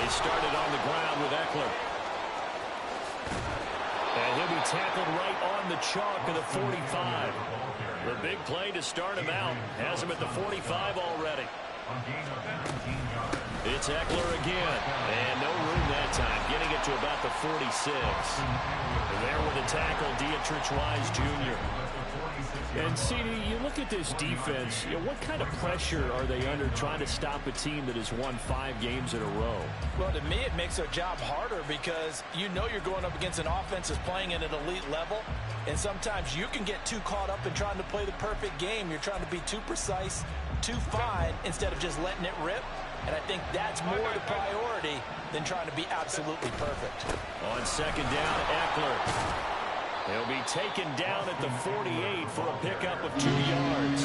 They started on the ground with Eckler. And he'll be tackled right on the chalk of the 45. The big play to start him out. Has him at the 45 already. It's Eckler again. And no room that time. Getting it to about the 46. And there with the tackle, Dietrich Wise Jr. And, CD, you look at this defense, what kind of pressure are they under trying to stop a team that has won 5 games in a row? Well, to me, it makes their job harder because you know you're going up against an offense that's playing at an elite level, and sometimes you can get too caught up in trying to play the perfect game. You're trying to be too precise, too fine, instead of just letting it rip. And I think that's more the priority than trying to be absolutely perfect. On second down, Eckler. He'll be taken down at the 48 for a pickup of 2 yards.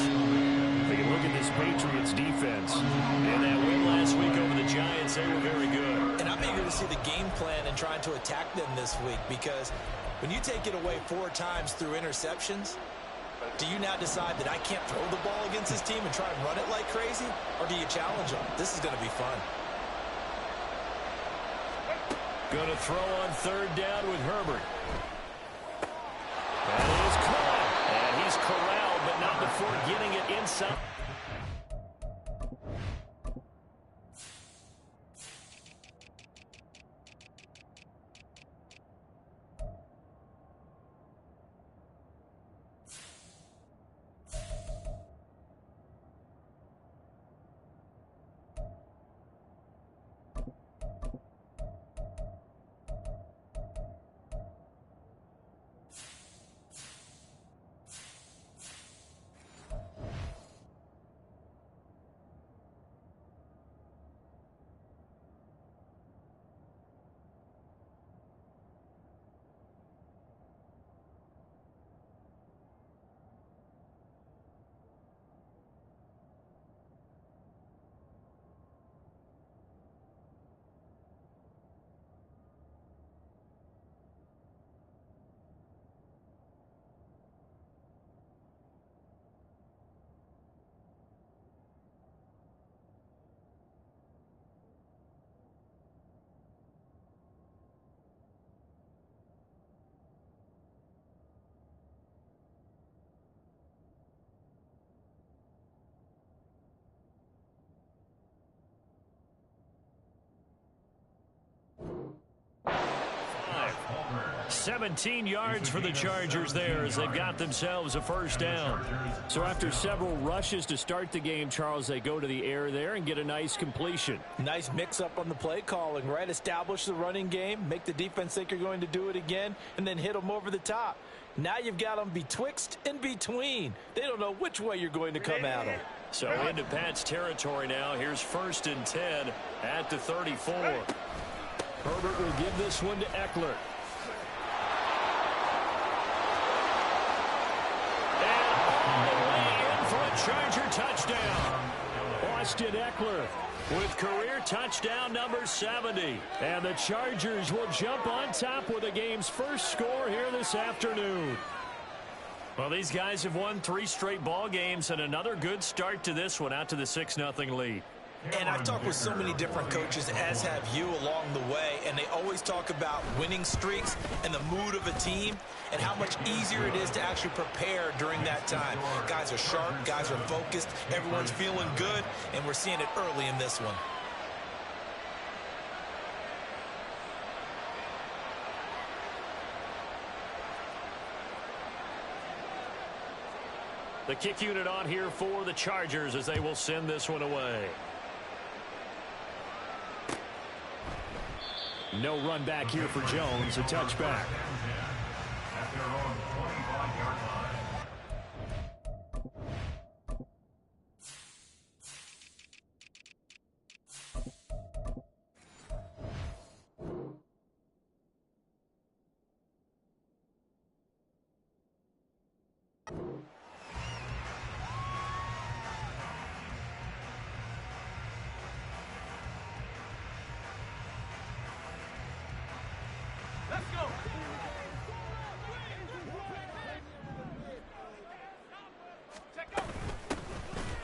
Take a look at this Patriots defense. And that win last week over the Giants, they were very good. And I'm eager to see the game plan and trying to attack them this week because when you take it away 4 times through interceptions, do you now decide that I can't throw the ball against this team and try and run it like crazy? Or do you challenge them? This is going to be fun. Going to throw on third down with Herbert. That is caught. And he's corralled, but not before getting it inside. Five. 17 yards for the Chargers there as they've got themselves a first down. So after several rushes to start the game, Charles, they go to the air there and get a nice completion. Nice mix-up on the play calling, right? Establish the running game, make the defense think you're going to do it again, and then hit them over the top. Now you've got them betwixt and between. They don't know which way you're going to come at them. So into Pat's territory now. Here's 1st and 10 at the 34. Herbert will give this one to Eckler. And all the way in for a Charger touchdown. Austin Eckler with career touchdown number 70. And the Chargers will jump on top with the game's first score here this afternoon. Well, these guys have won 3 straight ball games and another good start to this one out to the 6-0 lead. And I've talked with so many different coaches, as have you along the way, and they always talk about winning streaks and the mood of a team and how much easier it is to actually prepare during that time. Guys are sharp, guys are focused, everyone's feeling good, and we're seeing it early in this one. The kick unit on here for the Chargers as they will send this one away. No run back here for Jones, a touchback.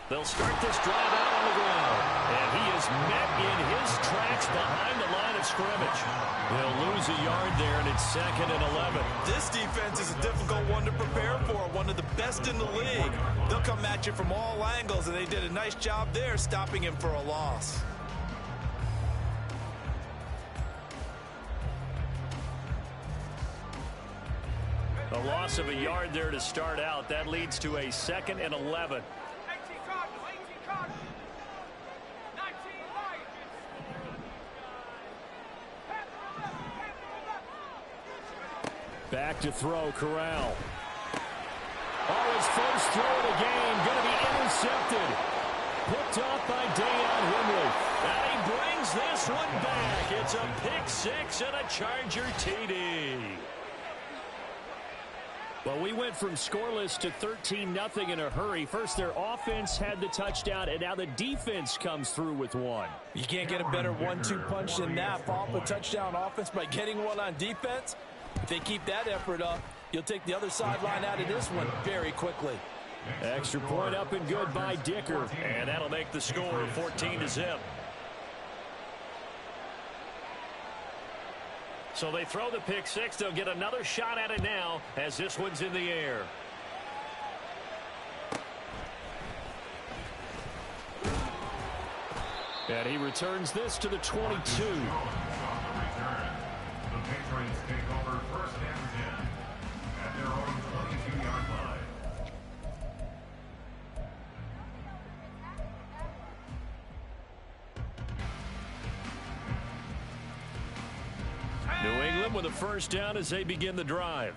They'll start this drive out on the ground. And he is met in his tracks behind the line of scrimmage. They'll lose a yard there, and it's 2nd and 11. This defense is a difficult one to prepare for, one of the best in the league. They'll come at you from all angles, and they did a nice job there stopping him for a loss. A loss of a yard there to start out. That leads to a 2nd and 11. Back to throw, Corral. Oh, his first throw of the game going to be intercepted. Picked off by Deion Henry. And he brings this one back. It's a pick six and a Charger TD. Well, we went from scoreless to 13-0 in a hurry. First, their offense had the touchdown, and now the defense comes through with one. You can't get a better 1-2 punch than that. Follow up a touchdown offense by getting one on defense. If they keep that effort up, you'll take the other sideline out of this one very quickly. Extra point up and good by Dicker, and that'll make the score 14-0. So they throw the pick six. They'll get another shot at it now as this one's in the air. And he returns this to the 22. The Patriots take over 1st and 10 at their own 22-yard line. New England with a first down as they begin the drive.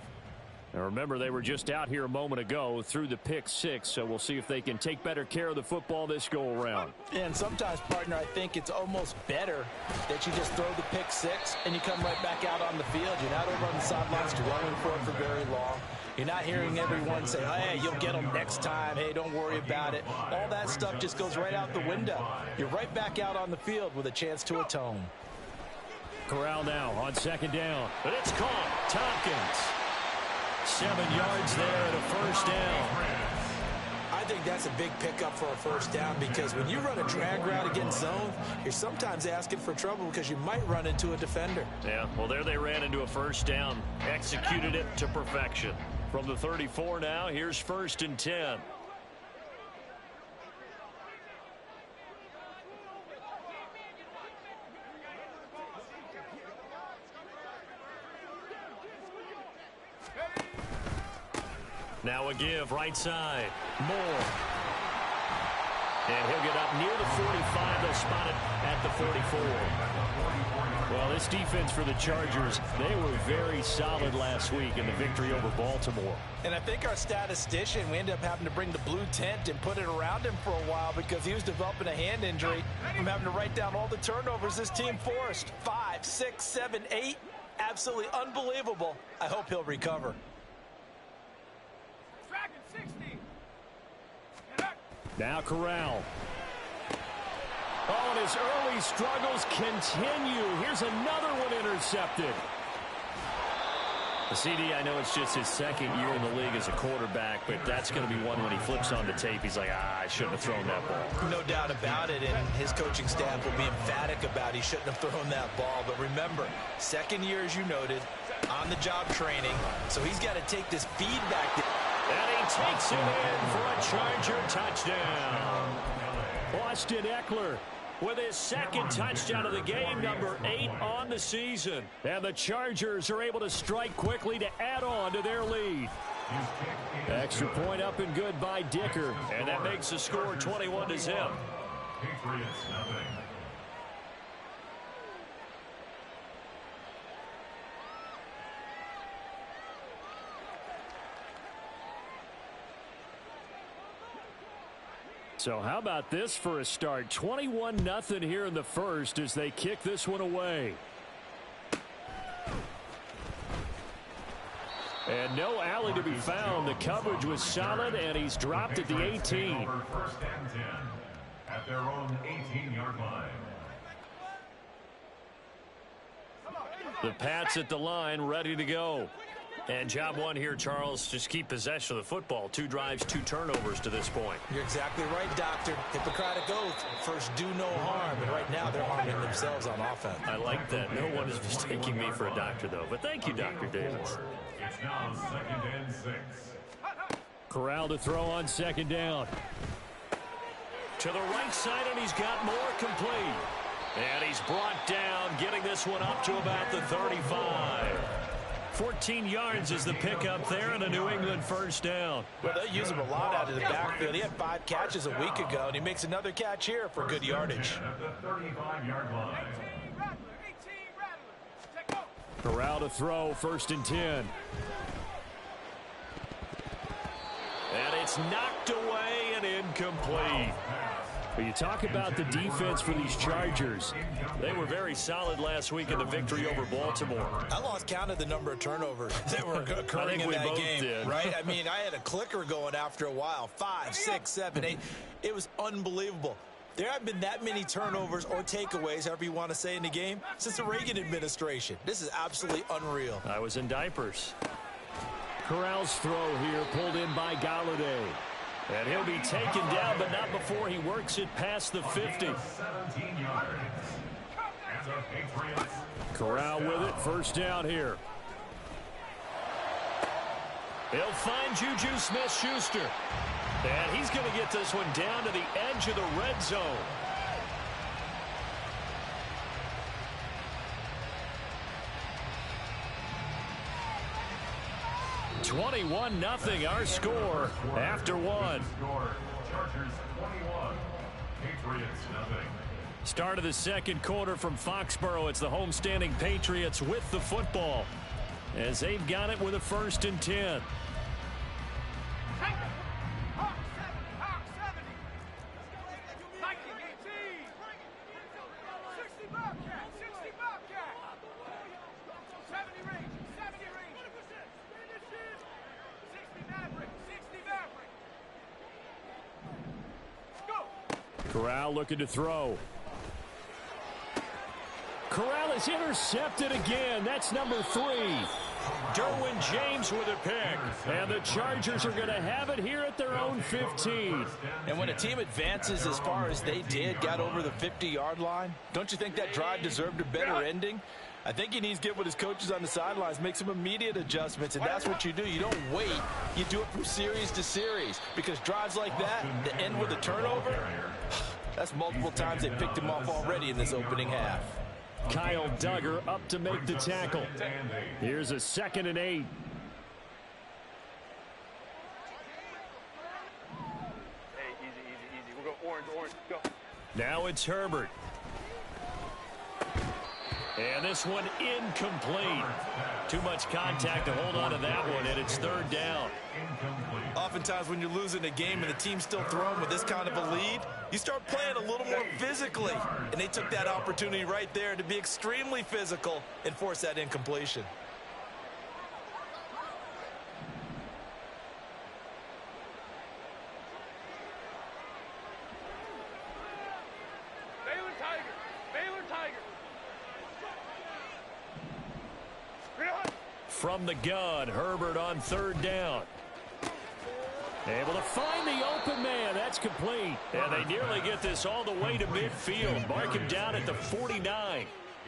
Now remember, they were just out here a moment ago through the pick six, so we'll see if they can take better care of the football this go-around. And sometimes, partner, I think it's almost better that you just throw the pick six and you come right back out on the field. You're not over on the sidelines to running for it for very long. You're not hearing everyone say, hey, you'll get them next time. Hey, don't worry about it. All that stuff just goes right out the window. You're right back out on the field with a chance to atone. Corral now on 2nd down. But it's caught. Tompkins. 7 yards there and a first down. I think that's a big pickup for a first down because when you run a drag route against zone, you're sometimes asking for trouble because you might run into a defender. Yeah, well, there they ran into a first down. Executed it to perfection. From the 34 now, here's 1st and 10. Now a give right side. Moore. And he'll get up near the 45. They'll spot it at the 44. Well, this defense for the Chargers, they were very solid last week in the victory over Baltimore. And I think our statistician, we ended up having to bring the blue tent and put it around him for a while because he was developing a hand injury from having to write down all the turnovers this team forced. 5, 6, 7, 8. Absolutely unbelievable. I hope he'll recover. Now Corral. Oh, and his early struggles continue. Here's another one intercepted. The CD, I know it's just his 2nd year in the league as a quarterback, but that's going to be one when he flips on the tape. He's like, I shouldn't have thrown that ball. No doubt about it, and his coaching staff will be emphatic about he shouldn't have thrown that ball. But remember, 2nd year, as you noted, on-the-job training, so he's got to take this feedback. And he takes it in for a Charger touchdown. Austin Eckler with his 2nd touchdown of the game, number 8 on the season. And the Chargers are able to strike quickly to add on to their lead. Extra point up and good by Dicker. And that makes the score 21-0. Patriots nothing. So how about this for a start? 21-0 here in the first as they kick this one away. And no alley to be found. The coverage was solid, and he's dropped at the 18. 1st and 10 at their own 18-yard line. The Pats at the line, ready to go. And job one here, Charles, just keep possession of the football. 2 drives, 2 turnovers to this point. You're exactly right, Doctor. Hippocratic oath. First, do no harm. And right now, they're harming themselves on offense. I like that. No one is mistaking me for a doctor, though. But thank you, Dr. Davis. It's now 2nd and 6. Corral to throw on 2nd down. To the right side, and he's got more complete. And he's brought down, getting this one up to about the 35. 14 yards is the pickup there, and a New England first down. Well, they use him a lot out of the backfield. He had 5 catches a week ago, and he makes another catch here for good yardage. At the 35-yard line. Corral to throw, 1st and 10. And it's knocked away and incomplete. But you talk about the defense for these Chargers. They were very solid last week in the victory over Baltimore. I lost count of the number of turnovers that were occurring in that game, did. right? I mean, I had a clicker going after a while. 5, 6, 7, 8. It was unbelievable. There haven't been that many turnovers or takeaways, however you want to say, in the game since the Reagan administration. This is absolutely unreal. I was in diapers. Corral's throw here pulled in by Galladay. And he'll be taken down, but not before he works it past the 50. 17 yards. And the Patriots. Corral with it, 1st down here. He'll find Juju Smith-Schuster. And he's going to get this one down to the edge of the red zone. 21-0 our score after 1. Chargers 21, Patriots nothing. Start of the 2nd quarter from Foxborough. It's the homestanding Patriots with the football as they've got it with a 1st and 10. Corral looking to throw. Corral is intercepted again. That's number 3. Derwin James with a pick. And the Chargers are going to have it here at their own 15. And when a team advances as far as they did, got over the 50-yard line, don't you think that drive deserved a better ending? I think he needs to get with his coaches on the sidelines, make some immediate adjustments, and that's what you do. You don't wait. You do it from series to series, because drives like that end with a turnover, that's multiple times they picked him off already in this opening half. Kyle Duggar up to make the tackle. Here's a 2nd and 8. Hey, easy. We'll go orange, go. Now it's Herbert. And this one incomplete. Too much contact to hold on to that one, and it's 3rd down. Oftentimes when you're losing a game and the team's still throwing with this kind of a lead, you start playing a little more physically. And they took that opportunity right there to be extremely physical and force that incompletion. Baylor Tiger. From the gun, Herbert on 3rd down. Able to find the open man. That's complete. And they nearly get this all the way to midfield. Mark him down at the 49.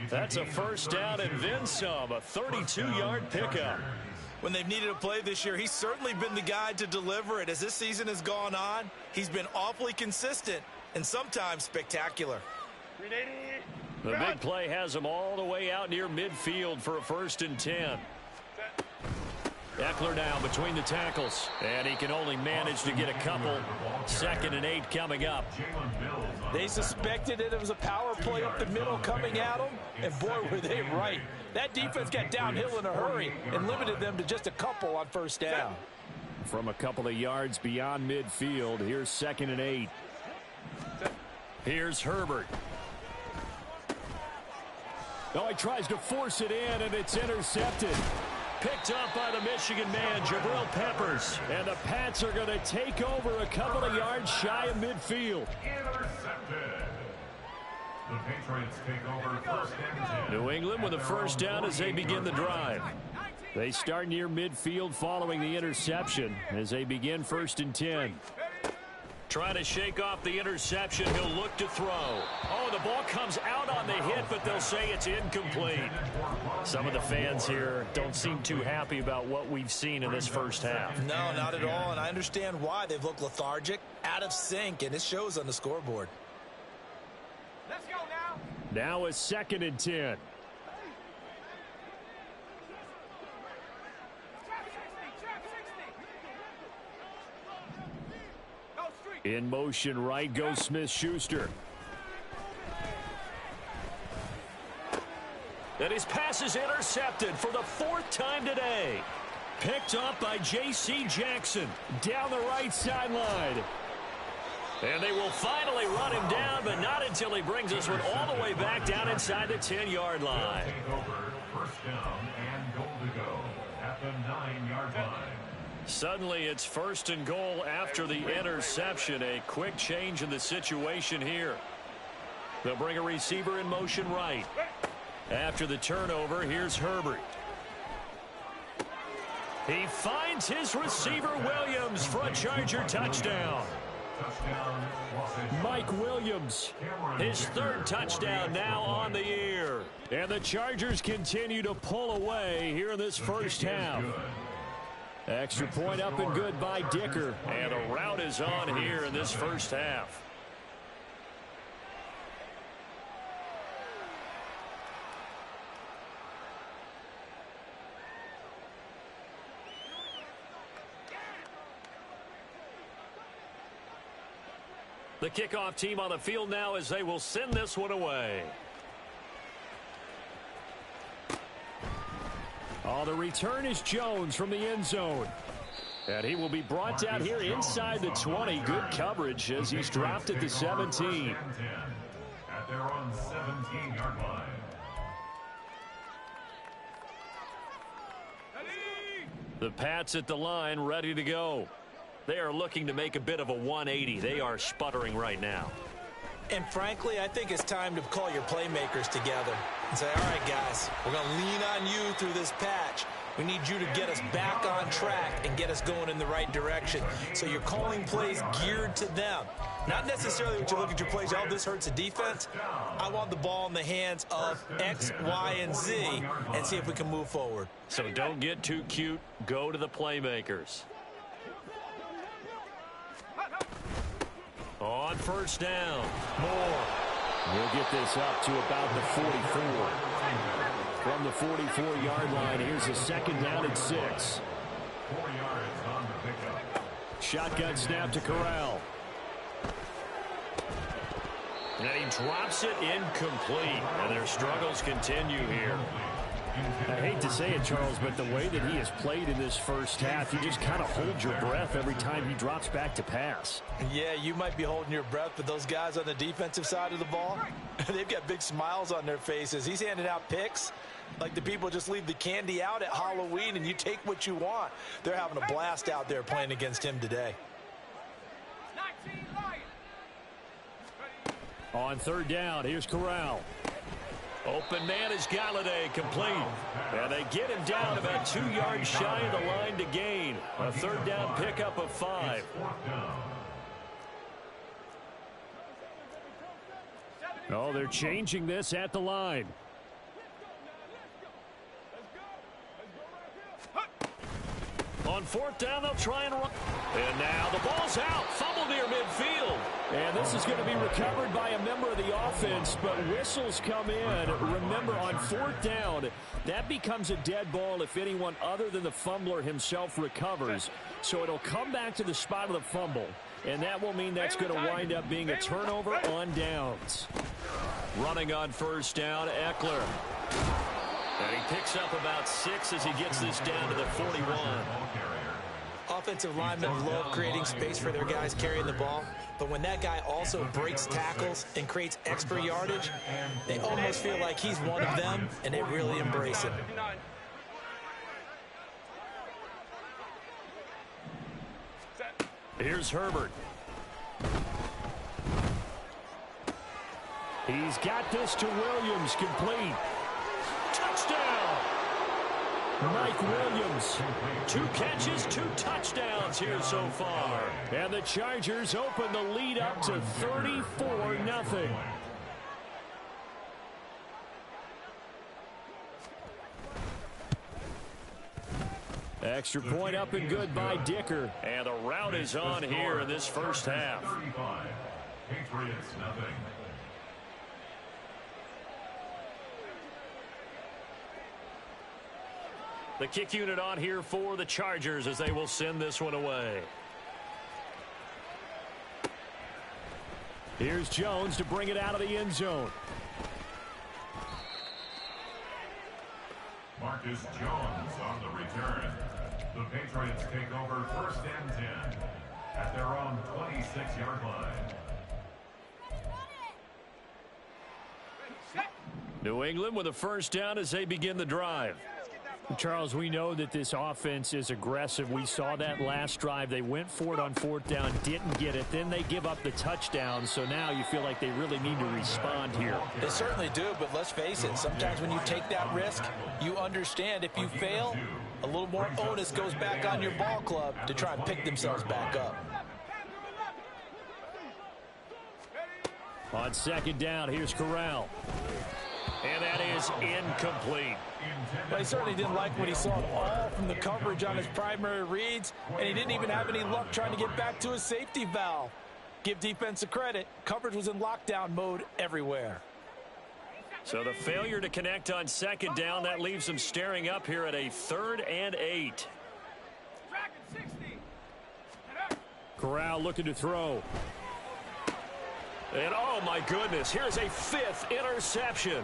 That's a 1st down and then some. A 32-yard pickup. When they've needed a play this year, he's certainly been the guy to deliver it. As this season has gone on, he's been awfully consistent and sometimes spectacular. The big play has him all the way out near midfield for a 1st and 10. Eckler now between the tackles, and he can only manage to get a couple. 2nd and 8 coming up. They suspected it was a power play up the middle coming at them, and boy, were they right. That defense got downhill in a hurry and limited them to just a couple on 1st down. From a couple of yards beyond midfield, here's 2nd and 8. Here's Herbert. Oh, he tries to force it in, and it's intercepted. Picked up by the Michigan man, Jabril Peppers. And the Pats are going to take over a couple of yards shy of midfield. Intercepted. The Patriots take over 1st and 10. New England with a 1st down as they begin the drive. They start near midfield following the interception as they begin 1st and 10. Trying to shake off the interception. He'll look to throw. Oh, the ball comes out on the hit, but they'll say it's incomplete. Some of the fans here don't seem too happy about what we've seen in this first half. No, not at all, and I understand why. They've looked lethargic, out of sync, and it shows on the scoreboard. Let's go now. Now a 2nd and 10. In motion right goes Smith-Schuster. And his pass is intercepted for the 4th time today. Picked up by J.C. Jackson down the right sideline. And they will finally run him down, but not until he brings us one all the way back down inside the 10-yard line. Take over, 1st down and goal to go at the 9-yard line. Suddenly it's 1st and goal after the interception. A quick change in the situation here. They'll bring a receiver in motion right. After the turnover, here's Herbert. He finds his receiver Williams for a Charger touchdown. Mike Williams, his 3rd touchdown now on the year. And the Chargers continue to pull away here in this first half. Extra point up and good by Dicker. And a rout is on here in this first half. The kickoff team on the field now as they will send this one away. Oh, the return is Jones from the end zone. And he will be brought down here inside the 20. Good coverage as he's dropped at the 17. At their own 17-yard line. The Pats at the line ready to go. They are looking to make a bit of a 180. They are sputtering right now. And frankly, I think it's time to call your playmakers together and say, all right, guys, we're going to lean on you through this patch. We need you to get us back on track and get us going in the right direction. So you're calling plays geared to them. Not necessarily what you look at your plays, oh, this hurts the defense. I want the ball in the hands of X, Y, and Z and see if we can move forward. So don't get too cute. Go to the playmakers. On 1st down, Moore. We'll get this up to about the 44. From the 44-yard line, here's a 2nd down and 6. 4 yards on the pickup. Shotgun snap to Corral. And he drops it incomplete. And their struggles continue here. I hate to say it, Charles, but the way that he has played in this first half, you just kind of hold your breath every time he drops back to pass. Yeah, you might be holding your breath, but those guys on the defensive side of the ball, they've got big smiles on their faces. He's handing out picks like the people just leave the candy out at Halloween and you take what you want. They're having a blast out there playing against him today. On 3rd down, here's Corral. Open man is Galladay, complete. And they get him down about 2 yards shy of the line to gain. A 3rd down pickup of 5. Oh, they're changing this at the line. On 4th down, they'll try and run. And now the ball's out. Fumble near midfield. And this is going to be recovered by a member of the offense, but whistles come in. Remember, on 4th down, that becomes a dead ball if anyone other than the fumbler himself recovers. So it'll come back to the spot of the fumble, and that will mean that's going to wind up being a turnover on downs. Running on 1st down, Eckler. And he picks up about 6 as he gets this down to the 41. Offensive linemen love creating space for their guys carrying the ball, but when that guy also breaks tackles and creates extra yardage, they almost feel like he's one of them, and they really embrace him. Here's Herbert. He's got this to Williams, complete. Touchdown! Mike Williams. 2 catches, 2 touchdowns here so far. And the Chargers open the lead up to 34-0. Extra point up and good by Dicker. And the route is on here in this first half. 35. Patriots nothing. The kick unit on here for the Chargers as they will send this one away. Here's Jones to bring it out of the end zone. Marcus Jones on the return. The Patriots take over 1st and 10 at their own 26-yard line. New England with a first down as they begin the drive. Charles, we know that this offense is aggressive. We saw that last drive. They went for it on 4th down, didn't get it. Then they give up the touchdown. So now you feel like they really need to respond here. They certainly do, but let's face it. Sometimes when you take that risk, you understand if you fail, a little more onus goes back on your ball club to try and pick themselves back up. On 2nd down, here's Corral. And that is incomplete. But he certainly didn't like what he saw at all from the coverage on his primary reads, and he didn't even have any luck trying to get back to his safety valve. Give defense a credit. Coverage was in lockdown mode everywhere. So the failure to connect on 2nd down, that leaves them staring up here at a 3rd and 8. Corral looking to throw. And oh my goodness, here's a 5th interception.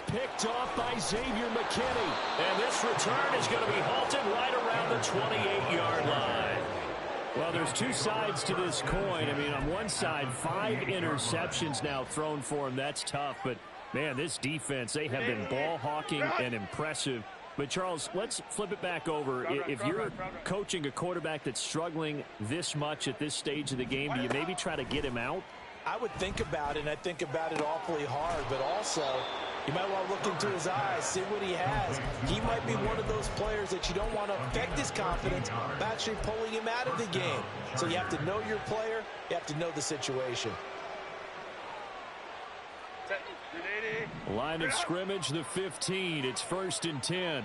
Picked off by Xavier McKinney. And this return is going to be halted right around the 28-yard line. Well, there's 2 sides to this coin. I mean, on one side, 5 interceptions now thrown for him. That's tough. But, man, this defense, they have been ball hawking and impressive. But, Charles, let's flip it back over. If you're coaching a quarterback that's struggling this much at this stage of the game, do you maybe try to get him out? I would think about it, and I think about it awfully hard, but also you might want to look into his eyes, see what he has. He might be one of those players that you don't want to affect his confidence by actually pulling him out of the game. So you have to know your player, you have to know the situation. Line of scrimmage, the 15. It's 1st and 10.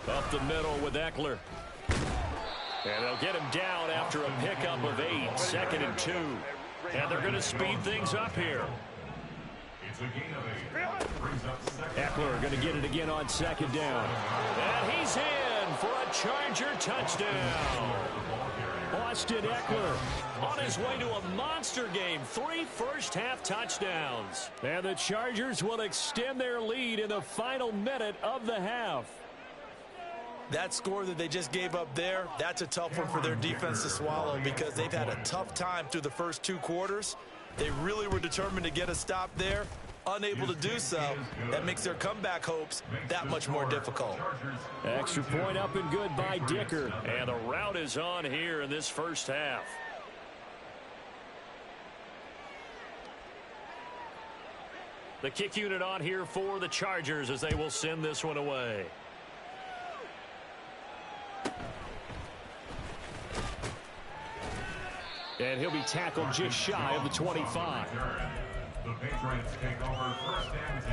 Up the middle with Eckler. And they'll get him down after a pickup of 8. 2nd and 2. And they're going to speed things up here. It's a gain of 8. Brings up 2nd. Eckler going to get it again on 2nd down. And he's in for a Charger touchdown. Austin Eckler on his way to a monster game. 3 first-half touchdowns. And the Chargers will extend their lead in the final minute of the half. That score that they just gave up there, that's a tough one for their defense to swallow because they've had a tough time through the first 2 quarters. They really were determined to get a stop there. Unable to do so, that makes their comeback hopes that much more difficult. Extra point up and good by Dicker. And the route is on here in this first half. The kick unit on here for the Chargers as they will send this one away. And he'll be tackled just shy of the 25. The Patriots take over 1st and 10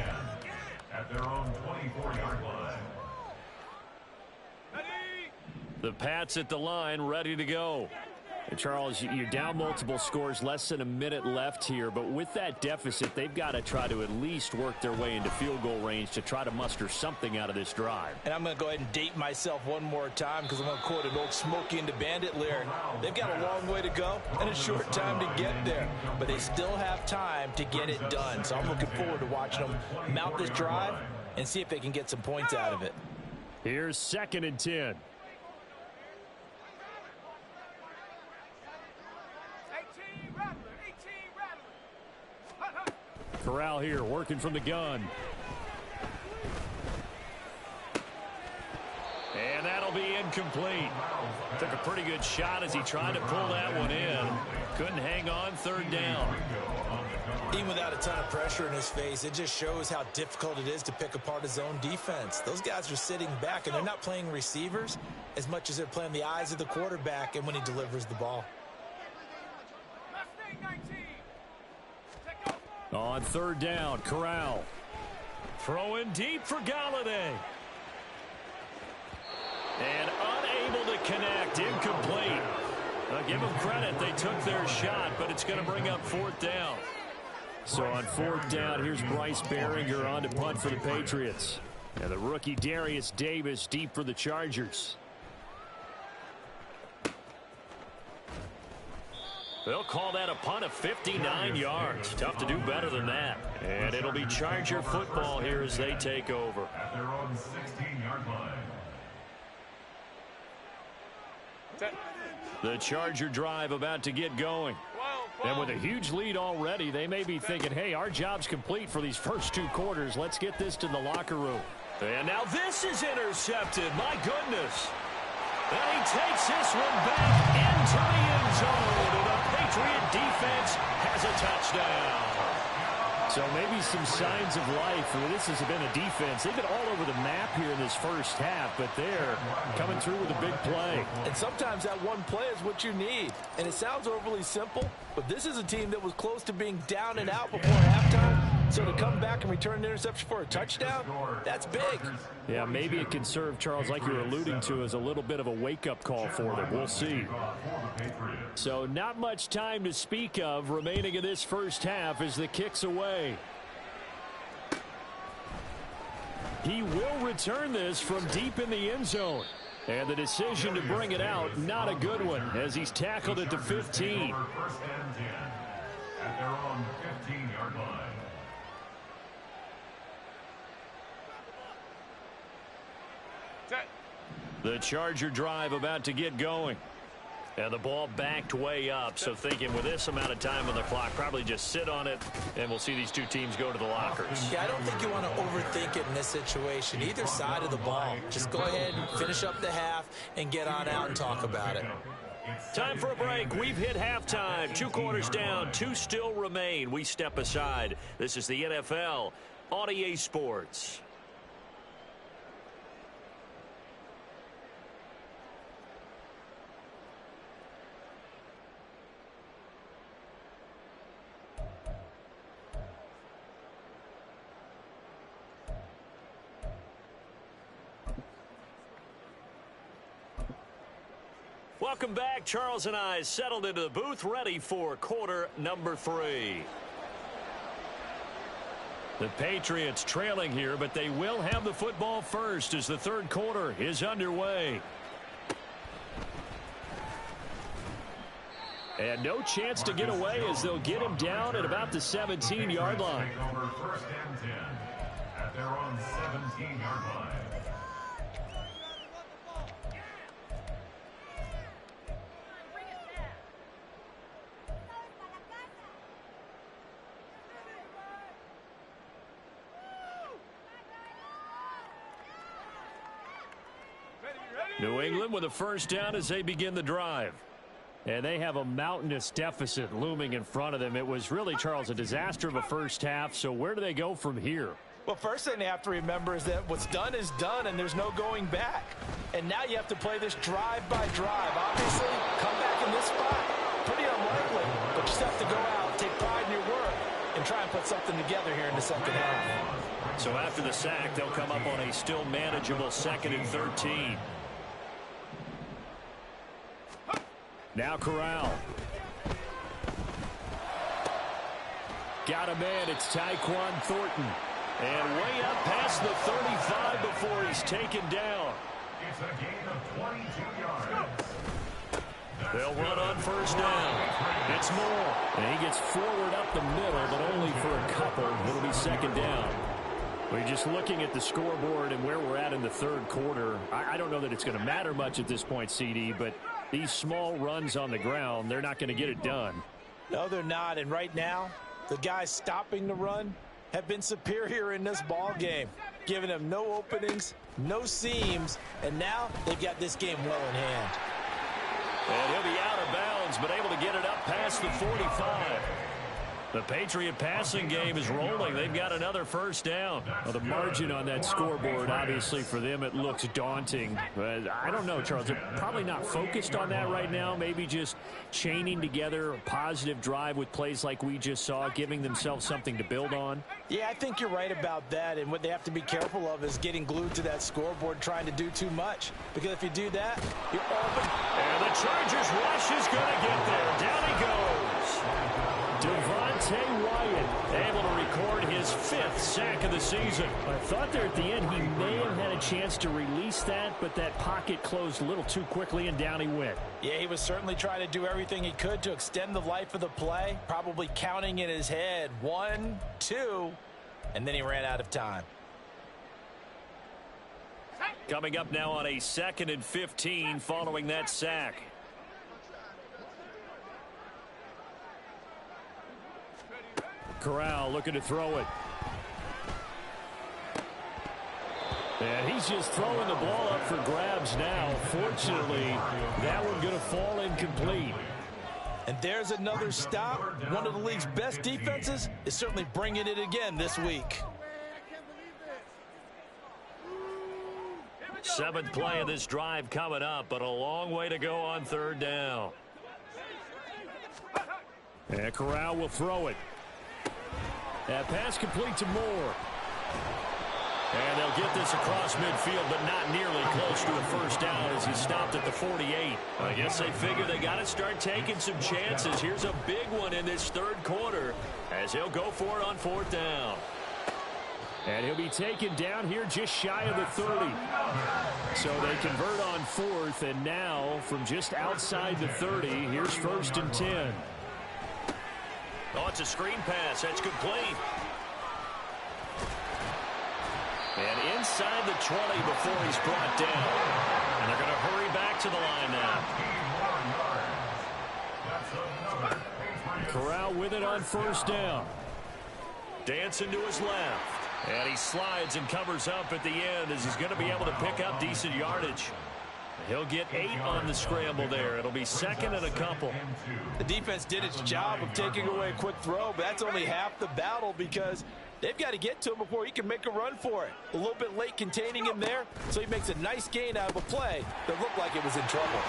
at their own 24-yard line. The Pats at the line, ready to go. And Charles, you're down multiple scores, less than a minute left here. But with that deficit, they've got to try to at least work their way into field goal range to try to muster something out of this drive. And I'm going to go ahead and date myself one more time because I'm going to quote an old Smokey and the Bandit lyric. They've got a long way to go and a short time to get there. But they still have time to get it done. So I'm looking forward to watching them mount this drive and see if they can get some points out of it. Here's 2nd and 10. Corral here working from the gun. And that'll be incomplete. Took a pretty good shot as he tried to pull that one in. Couldn't hang on third down. Even without a ton of pressure in his face, it just shows how difficult it is to pick apart his own defense. Those guys are sitting back, and they're not playing receivers as much as they're playing the eyes of the quarterback and when he delivers the ball. On third down, Corral. Throwing deep for Galladay. And unable to connect, incomplete. Give them credit, they took their shot, but it's going to bring up fourth down. So on fourth down, here's Bryce Baringer on to punt for the Patriots. And the rookie Darius Davis deep for the Chargers. They'll call that a punt of 59 yards. Tough to do better than that. And it'll be Charger football here as they take over. At their own 16-yard line. The Charger drive about to get going. And with a huge lead already, they may be thinking, hey, our job's complete for these first two quarters. Let's get this to the locker room. And now this is intercepted. My goodness. And he takes this one back into the end zone. And the Patriot defense has a touchdown. So maybe some signs of life. This has been a defense. They've been all over the map here in this first half, but they're coming through with a big play. And sometimes that one play is what you need. And it sounds overly simple, but this is a team that was close to being down and out before halftime. So to come back and return an interception for a touchdown, that's big. Yeah, maybe it can serve, Charles, like you were alluding to, as a little bit of a wake-up call for them. We'll see. So not much time to speak of remaining in this first half as the kick's away. He will return this from deep in the end zone. And the decision to bring it out, not a good one, as he's tackled at the 15. First and 10 at their own 15-yard line. The Charger drive about to get going. And the ball backed way up. So thinking with this amount of time on the clock, probably just sit on it, and we'll see these two teams go to the lockers. Yeah, I don't think you want to overthink it in this situation. Either side of the ball. Just go ahead and finish up the half and get on out and talk about it. Time for a break. We've hit halftime. 2 quarters down. 2 still remain. We step aside. This is the NFL on EA Sports. Welcome back. Charles and I settled into the booth, ready for quarter number 3. The Patriots trailing here, but they will have the football first as the third quarter is underway. And no chance to get away as they'll get him down at about the 17-yard line. First and 10 at their own 17-yard line. New England with a first down as they begin the drive. And they have a mountainous deficit looming in front of them. It was really, Charles, a disaster of a first half. So where do they go from here? Well, first thing they have to remember is that what's done is done, and there's no going back. And now you have to play this drive by drive. Obviously, come back in this spot, pretty unlikely. But you just have to go out, take pride in your work, and try and put something together here in the second half. So after the sack, they'll come up on a still manageable 2nd and 13. Now Corral. Got a man. It's Tyquan Thornton. And way up past the 35 before he's taken down. It's a gain of 22 yards. They'll run on first down. It's Moore. And he gets forward up the middle, but only for a couple. It'll be second down. We're just looking at the scoreboard and where we're at in the third quarter. I don't know that it's going to matter much at this point, CD, but these small runs on the ground, they're not going to get it done. No, they're not. And right now, the guys stopping the run have been superior in this ball game, giving them no openings no seams, and now they've got this game well in hand. And he'll be out of bounds, but able to get it up past the 45. The Patriot passing game is rolling. They've got another first down. Well, the margin on that scoreboard, obviously, for them, it looks daunting. But I don't know, Charles. They're probably not focused on that right now. Maybe just chaining together a positive drive with plays like we just saw, giving themselves something to build on. Yeah, I think you're right about that. And what they have to be careful of is getting glued to that scoreboard, trying to do too much. Because if you do that, you're open. And the Chargers rush is going to get there. Down he goes. Devontae Wyatt able to record his 5th sack of the season. I thought there at the end he may have had a chance to release that, but that pocket closed a little too quickly and down he went. Yeah, he was certainly trying to do everything he could to extend the life of the play, probably counting in his head 1, 2, and then he ran out of time. Coming up now on a 2nd and 15 following that sack. Corral looking to throw it. And he's just throwing the ball up for grabs now. Fortunately, that one going to fall incomplete. And there's another stop. One of the league's best defenses is certainly bringing it again this week. 7th play of this drive coming up, but a long way to go on 3rd down. And Corral will throw it. That pass complete to Moore. And they'll get this across midfield, but not nearly close to a first down as he stopped at the 48. I guess they figure they got to start taking some chances. Here's a big one in this 3rd quarter as he'll go for it on 4th down. And he'll be taken down here just shy of the 30. So they convert on 4th, and now from just outside the 30, here's 1st and 10. Oh, it's a screen pass. That's complete. And inside the 20 before he's brought down. And they're going to hurry back to the line now. Corral with it on 1st down. Dancing to his left. And he slides and covers up at the end as he's going to be able to pick up decent yardage. He'll get 8 on the scramble there. It'll be 2nd and a couple. The defense did its job of taking away a quick throw, but that's only half the battle because they've got to get to him before he can make a run for it. A little bit late containing him there, so he makes a nice gain out of a play that looked like it was in trouble.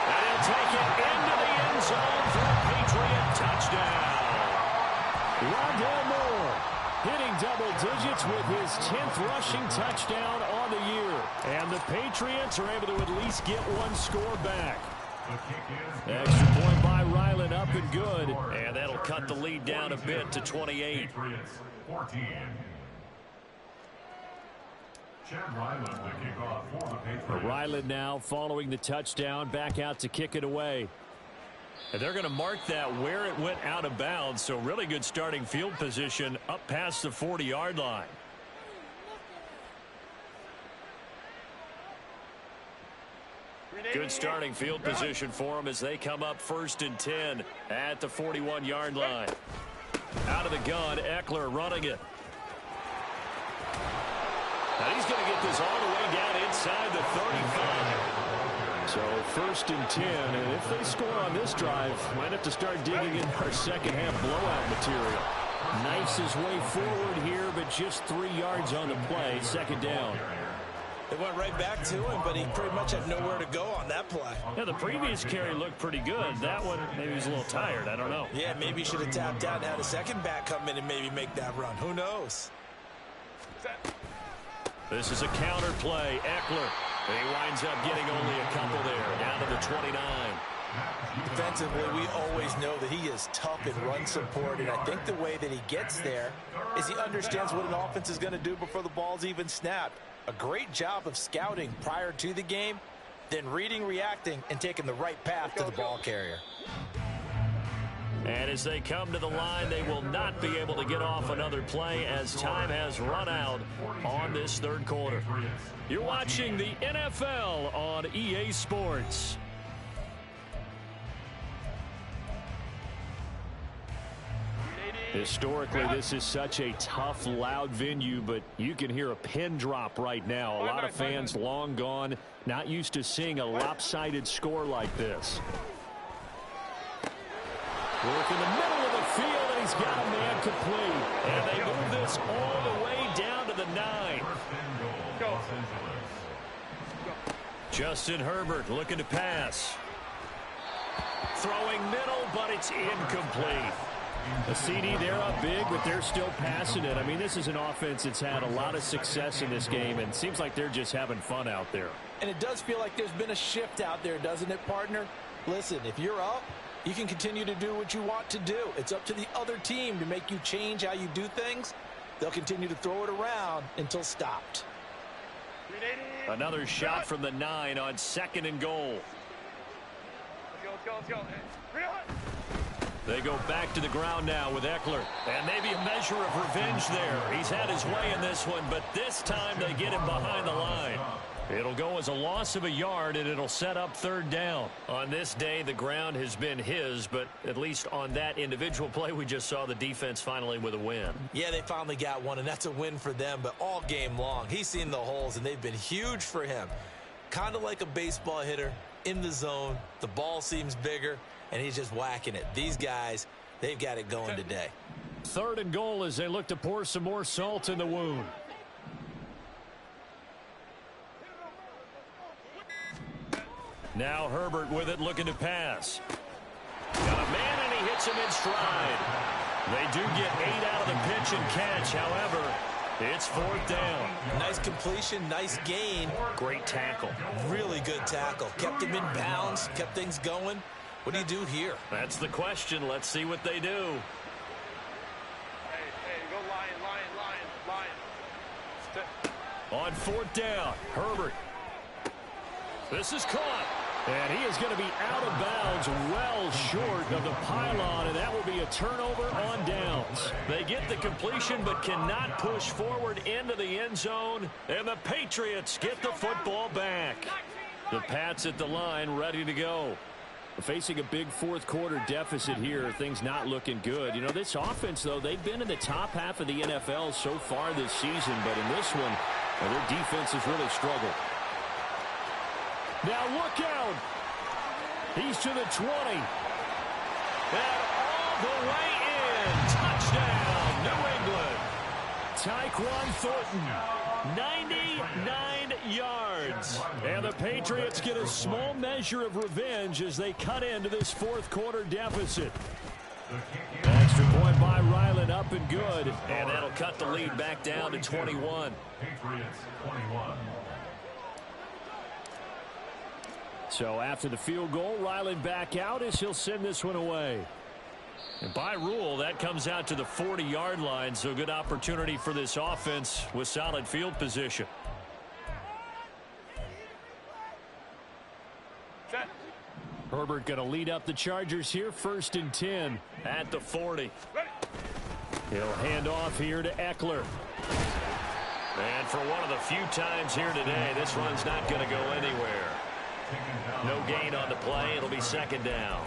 And he'll take it into the end zone for a Patriot touchdown. Rondale Moore hitting double digits with his 10th rushing touchdown on the year. And the Patriots are able to at least get one score back. Extra point by Ryland up and good. And that'll cut the lead down a bit to 28. Ryland now following the touchdown, back out to kick it away. And they're going to mark that where it went out of bounds, so really good starting field position up past the 40-yard line. Good starting field position for them as they come up 1st and 10 at the 41-yard line. Out of the gun, Eckler running it. Now he's going to get this all the way down inside the 35. So 1st and 10, and if they score on this drive, might have to start digging in our second half blowout material. Knifes his way forward here, but just 3 yards on the play, 2nd down. It went right back to him, but he pretty much had nowhere to go on that play. Yeah, the previous carry looked pretty good. That one, maybe he's a little tired. I don't know. Yeah, maybe he should have tapped out and had a second back come in and maybe make that run. Who knows? This is a counter play. Eckler. He winds up getting only a couple there, down to the 29. Defensively, we always know that he is tough in run support, and I think the way that he gets there is he understands what an offense is going to do before the ball's even snapped. A great job of scouting prior to the game, then reading, reacting, and taking the right path to the ball carrier. And as they come to the line, they will not be able to get off another play as time has run out on this 3rd quarter. You're watching the NFL on EA Sports. Historically, this is such a tough, loud venue, but you can hear a pin drop right now. A lot of fans long gone, not used to seeing a lopsided score like this. Work in the middle of the field, and he's got a man complete. And they move this all the way down to the 9. Justin Herbert looking to pass. Throwing middle, but it's incomplete. The CD, they're up big, but they're still passing it. I mean, this is an offense that's had a lot of success in this game, and it seems like they're just having fun out there. And it does feel like there's been a shift out there, doesn't it, partner? Listen, if you're up, you can continue to do what you want to do. It's up to the other team to make you change how you do things. They'll continue to throw it around until stopped. Another shot from the 9 on 2nd and goal. Let's go. They go back to the ground now with Eckler. And maybe a measure of revenge there. He's had his way in this one, but this time they get him behind the line. It'll go as a loss of a yard, and it'll set up 3rd down. On this day, the ground has been his, but at least on that individual play, we just saw the defense finally with a win. Yeah, they finally got one, and that's a win for them, but all game long, he's seen the holes, and they've been huge for him. Kind of like a baseball hitter in the zone. The ball seems bigger, and he's just whacking it. These guys, they've got it going today. 3rd and goal as they look to pour some more salt in the wound. Now Herbert with it, looking to pass. Got a man, and he hits him in stride. They do get 8 out of the pitch and catch. However, it's 4th down. Nice completion, nice gain. Great tackle. Really good tackle. Kept him in bounds, kept things going. What do you do here? That's the question. Let's see what they do. Hey, go lion. On 4th down, Herbert. This is caught. And he is going to be out of bounds, well short of the pylon, and that will be a turnover on downs. They get the completion but cannot push forward into the end zone, and the Patriots get the football back. The Pats at the line, ready to go. Facing a big 4th quarter deficit here, things not looking good. You know, this offense, though, they've been in the top half of the NFL so far this season, but in this one, their defense has really struggled. Now look out. He's to the 20. And all the way in. Touchdown, New England. Tyquan Thornton, 99 yards. And the Patriots get a small measure of revenge as they cut into this 4th quarter deficit. Extra point by Ryland, up and good. And that'll cut the lead back down to 21. Patriots 21. So after the field goal, Ryland back out as he'll send this one away. And by rule, that comes out to the 40-yard line, so good opportunity for this offense with solid field position. Set. Herbert going to lead up the Chargers here, 1st and 10 at the 40. Ready. He'll hand off here to Eckler. And for one of the few times here today, this run's not going to go anywhere. No gain on the play. It'll be 2nd down.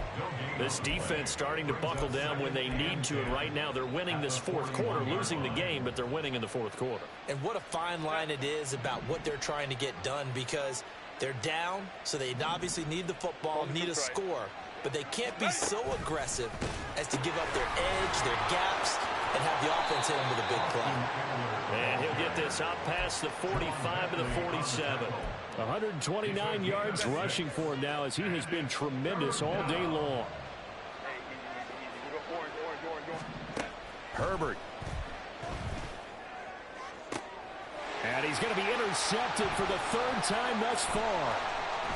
This defense starting to buckle down when they need to, and right now they're winning this 4th quarter, losing the game, but they're winning in the 4th quarter. And what a fine line it is about what they're trying to get done, because they're down, so they obviously need the football, need a score, but they can't be so aggressive as to give up their edge, their gaps, and have the offense hit them with a big play. And he'll get this out past the 45 to the 47. 129 yards rushing for him now, as he has been tremendous all day long. Herbert. And he's going to be intercepted for the 3rd time thus far.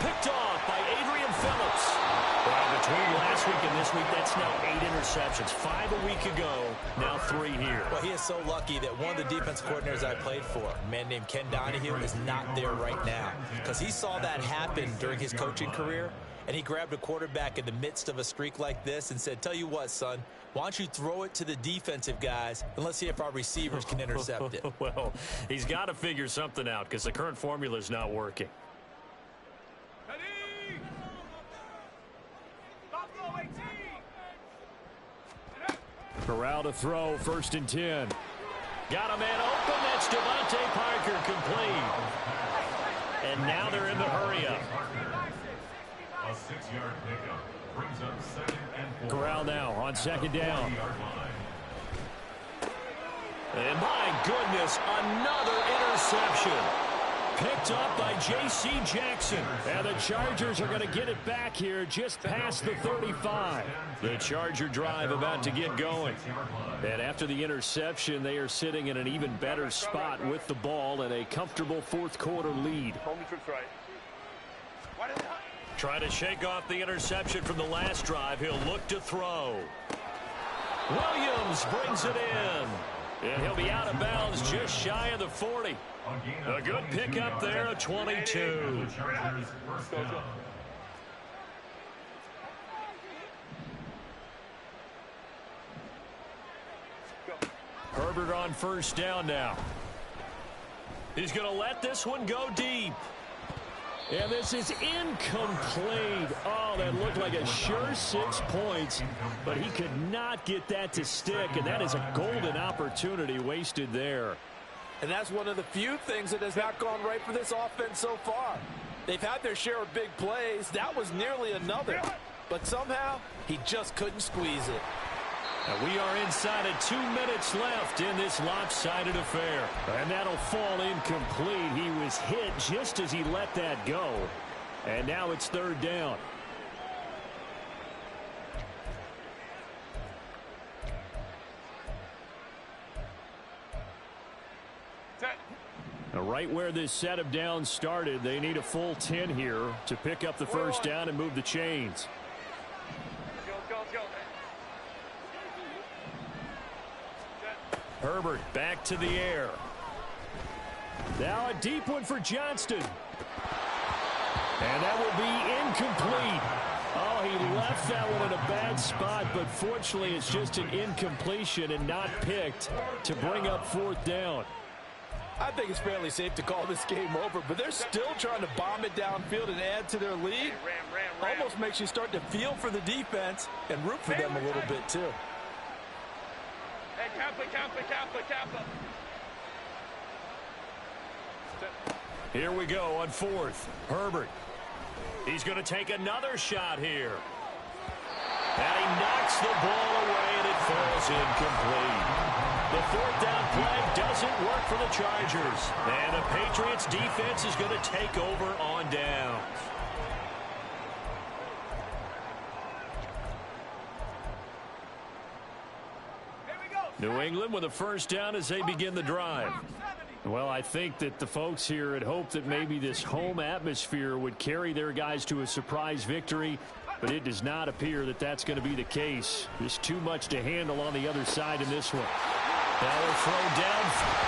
Picked off by Adrian Phillips. Well, between last week and this week, that's now 8 interceptions. 5 a week ago, now 3 here. Well, he is so lucky that one of the defense coordinators I played for, a man named Ken Donahue, is not there right now, because he saw that happen during his coaching career, and he grabbed a quarterback in the midst of a streak like this and said, tell you what, son, why don't you throw it to the defensive guys, and let's see if our receivers can intercept it. Well, he's got to figure something out, because the current formula is not working. Corral to throw, 1st and 10. Got a man open. That's Devontae Parker, complete. And now they're in the hurry-up. A 6-yard pickup brings up 2nd and 4. Corral now on 2nd down. And my goodness, another interception. Picked up by J.C. Jackson. And the Chargers are going to get it back here just past the 35. The Charger drive about to get going. And after the interception, they are sitting in an even better spot with the ball and a comfortable 4th quarter lead. Try to shake off the interception from the last drive. He'll look to throw. Williams brings it in. And he'll be out of bounds just shy of the 40. A good pickup there, a 22. Herbert on 1st down now. He's going to let this one go deep. And this is incomplete. Oh, that looked like a sure 6 points, but he could not get that to stick, and that is a golden opportunity wasted there. And that's one of the few things that has not gone right for this offense so far. They've had their share of big plays. That was nearly another. But somehow, he just couldn't squeeze it. And we are inside of 2 minutes left in this lopsided affair. And that'll fall incomplete. He was hit just as he let that go. And now it's 3rd down. Now, right where this set of downs started, they need a full 10 here to pick up the 1st down and move the chains. Herbert back to the air. Now a deep one for Johnston. And that will be incomplete. Oh, he left that one in a bad spot, but fortunately it's just an incompletion and not picked to bring up 4th down. I think it's fairly safe to call this game over, but they're still trying to bomb it downfield and add to their lead. Almost makes you start to feel for the defense and root for them a little bit too. Here we go on 4th. Herbert. He's going to take another shot here. And he knocks the ball away, and it falls incomplete. The 4th down play doesn't work for the Chargers. And the Patriots defense is going to take over on downs. New England with a 1st down as they begin the drive. Well, I think that the folks here had hoped that maybe this home atmosphere would carry their guys to a surprise victory, but it does not appear that that's going to be the case. Just too much to handle on the other side in this one. Now they'll throw down,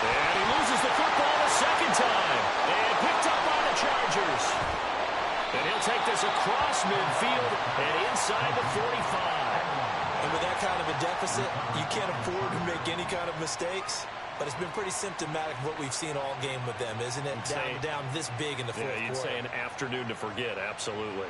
and he loses the football a 2nd time, and picked up by the Chargers. And he'll take this across midfield and inside the 45. And with that kind of a deficit, you can't afford to make any kind of mistakes. But it's been pretty symptomatic of what we've seen all game with them, isn't it? Down this big in the 4th quarter. Yeah, you'd say an afternoon to forget, absolutely.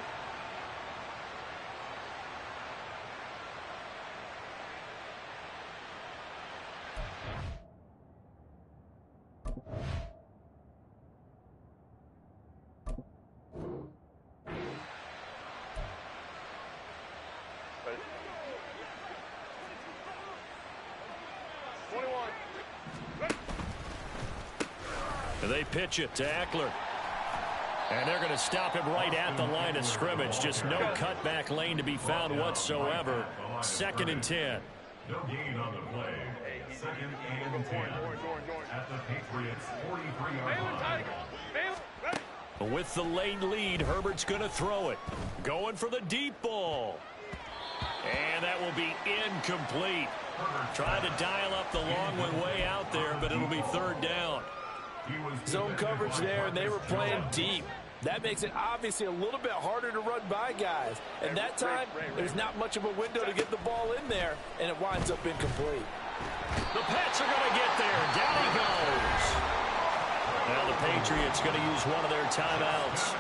They pitch it to Eckler. And they're going to stop him right at the line of scrimmage. Just no cutback lane to be found whatsoever. 2nd and 10. No gain on the play. 2nd and 10. At the Patriots' 43-yard line. With the late lead, Herbert's going to throw it. Going for the deep ball. And that will be incomplete. Trying to dial up the long one way out there, but it'll be 3rd down. Zone coverage there, and they were playing deep. That makes it obviously a little bit harder to run by guys. And that time, there's not much of a window to get the ball in there, and it winds up incomplete. The Pats are going to get there. Down he goes. Now the Patriots going to use one of their timeouts,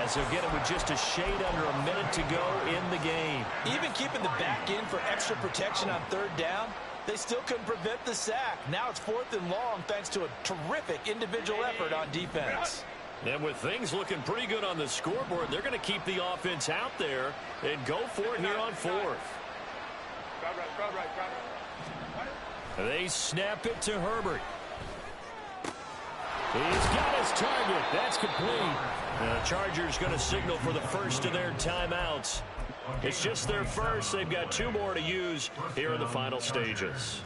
as they'll get it with just a shade under a minute to go in the game. Even keeping the back in for extra protection on third down, they still couldn't prevent the sack. Now it's 4th and long thanks to a terrific individual effort on defense. And with things looking pretty good on the scoreboard, they're going to keep the offense out there and go for it here on 4th. They snap it to Herbert. He's got his target. That's complete. The Chargers going to signal for the first of their timeouts. It's just their first. They've got 2 more to use here in the final stages.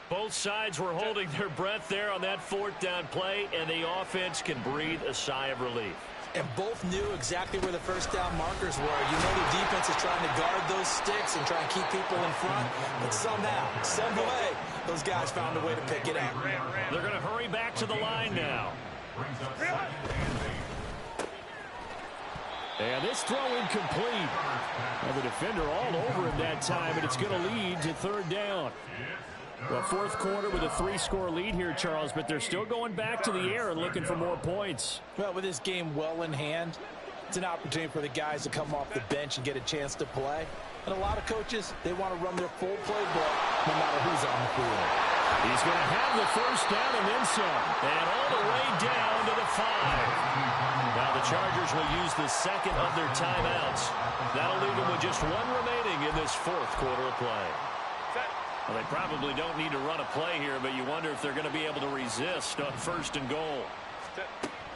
Both sides were holding their breath there on that 4th down play, and the offense can breathe a sigh of relief. And both knew exactly where the first down markers were. You know the defense is trying to guard those sticks and try and keep people in front. But somehow, some way, those guys found a way to pick it up. They're going to hurry back to the line now. And this throw incomplete. And the defender all over him that time, and it's going to lead to 3rd down. Well, 4th quarter with a 3-score lead here, Charles, but they're still going back to the air and looking for more points. Well, with this game well in hand, it's an opportunity for the guys to come off the bench and get a chance to play. And a lot of coaches, they want to run their full playbook no matter who's on the field. He's going to have the first down and then some. And all the way down to the 5. Now the Chargers will use the second of their timeouts. That'll leave them with just 1 remaining in this 4th quarter of play. Well, they probably don't need to run a play here, but you wonder if they're going to be able to resist on 1st and goal.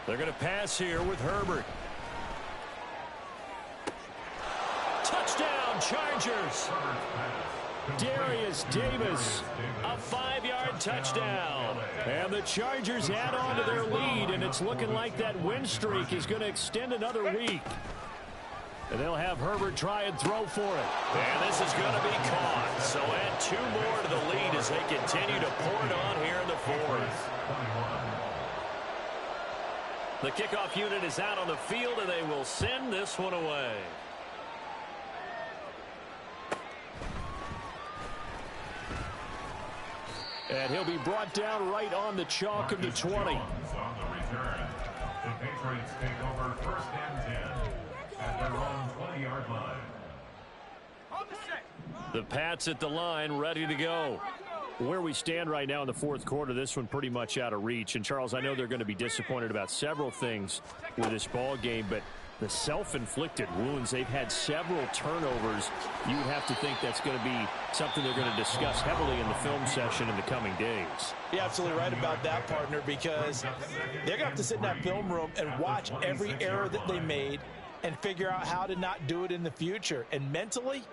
They're going to pass here with Herbert. Touchdown, Chargers. Darius Davis, a 5-yard touchdown. And the Chargers add on to their lead, and it's looking like that win streak is going to extend another week. And they'll have Herbert try and throw for it. And this is going to be caught. So add 2 more to the lead as they continue to pour it on here in the 4th. The kickoff unit is out on the field, and they will send this one away. And he'll be brought down right on the chalk of the 20. On the return, the Patriots take over 1st and 10 at their own 20-yard line. The Pats at the line, ready to go. Where we stand right now in the 4th quarter, this one pretty much out of reach. And, Charles, I know they're going to be disappointed about several things with this ball game, but the self-inflicted wounds, they've had several turnovers. You would have to think that's going to be something they're going to discuss heavily in the film session in the coming days. You're absolutely right about that, partner, because they're going to have to sit in that film room and watch every error that they made and figure out how to not do it in the future. And mentally,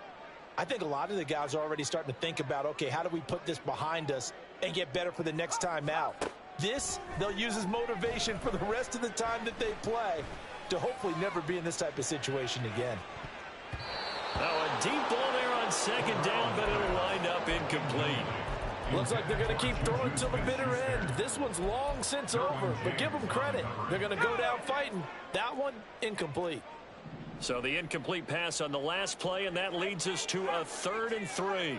I think a lot of the guys are already starting to think about, okay, how do we put this behind us and get better for the next time out? This, they'll use as motivation for the rest of the time that they play to hopefully never be in this type of situation again. Now a deep ball there on 2nd down, but it'll wind up incomplete. Looks like they're going to keep throwing till the bitter end. This one's long since over, but give them credit. They're going to go down fighting. That one, incomplete. So the incomplete pass on the last play, and that leads us to a 3rd and 3.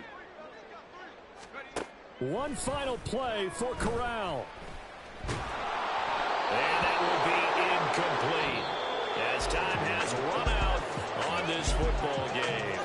One final play for Corral. And that will be incomplete as time has run out on this football game.